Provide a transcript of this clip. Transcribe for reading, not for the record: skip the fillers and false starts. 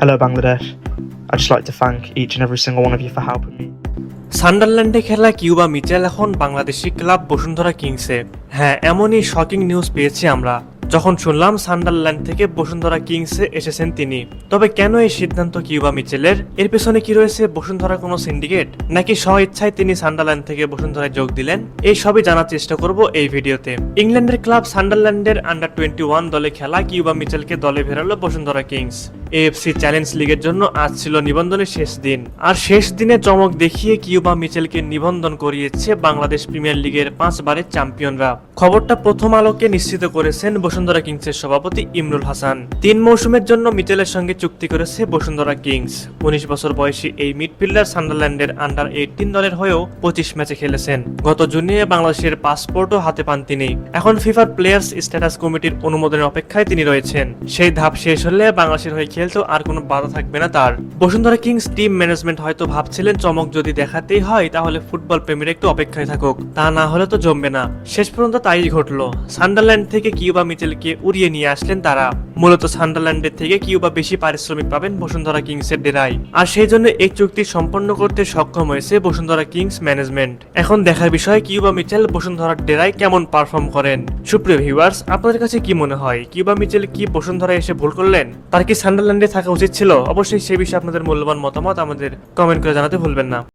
Hello, Bangladesh. I'd just like to thank each and every single one of you for helping me. সান্ডারল্যান্ডে খেলা Cuba Mitchell এখন Bangladeshi club Bashundhara কিংসে। হ্যাঁ, এমনই shocking news পেয়েছি আমরা যখন শুনলাম সান্ডারল্যান্ড থেকে বসুন্ধরা কিংসে এসেছেন তিনি। তবে কেন এই সিদ্ধান্ত কিউবা মিচেলের? এর পেছনে কি রয়েছে বসুন্ধরা কোনো সিন্ডিকেট, নাকি স্ব ইচ্ছায় তিনি সান্ডারল্যান্ড থেকে বসুন্ধরায় যোগ দিলেন? এই সবই জানার চেষ্টা করব এই ভিডিওতে। ইংল্যান্ডের ক্লাব সান্ডারল্যান্ডের আন্ডার-21 দলে খেলা কিউবা মিচেলকে দলে ফেরালো বসুন্ধরা কিংস। এএফসি চ্যালেঞ্জ লিগের জন্য আজ ছিল নিবন্ধনের শেষ দিন, আর শেষ দিনে চমক দেখিয়ে কিউবা মিচেলকে নিবন্ধন করিয়েছে বাংলাদেশ প্রিমিয়ার লিগের 5 বারের চ্যাম্পিয়নরা। খবরটা প্রথম আলোকে নিশ্চিত করেছেন বসুন্ধরা কিংসের সভাপতি ইমরুল হাসান। 3 মৌসুমের জন্য মিচেলের সঙ্গে চুক্তি করেছে বসুন্ধরা কিংস। 19 বছর বয়সী এই মিডফিল্ডার সান্ডারল্যান্ডের আন্ডার-18 দলের হয়েও 25 ম্যাচে খেলেছেন। গত জুনে বাংলাদেশের পাসপোর্টও হাতে পান তিনি। এখন ফিফার প্লেয়ার্স স্ট্যাটাস কমিটির অনুমোদনের অপেক্ষায় তিনি রয়েছেন। সেই ধাপ শেষ হলে বাংলাদেশের হয়ে খেলতেও আর কোনো বাধা থাকবে না তার। বসুন্ধরা কিংস টিম ম্যানেজমেন্ট হয়তো ভাবছিলেন চমক যদি দেখাতেই হয় তাহলে ফুটবল প্রেমীরা একটু অপেক্ষায় থাকুক, তা না হলে তো জমবে না। শেষ পর্যন্ত তাই ঘটলো। সান্ডারল্যান্ড থেকে কিউবা মিচেলকে উড়িয়ে নিয়ে আসলেন তারা। মূলত সান্ডারল্যান্ডের থেকে কিউবা বেশি পারিশ্রমিক পাবেন বসুন্ধরা কিংসের ডেরায়, আর সেই জন্য এই চুক্তি সম্পন্ন করতে সক্ষম হয়েছে বসুন্ধরা কিংস ম্যানেজমেন্ট। এখন দেখার বিষয় কিউবা মিচেল বসুন্ধরার ডেরায় কেমন পারফর্ম করেন। সুপ্রিয় ভিউয়ার্স, আপনাদের কাছে কি মনে হয় কিউবা মিচেল কি বসুন্ধরায় এসে ভুল করলেন? তার কি সান্ডারল্যান্ডে থাকা উচিত ছিল? অবশ্যই সে বিষয়ে আপনাদের মূল্যবান মতামত আমাদের কমেন্ট করে জানাতে ভুলবেন না।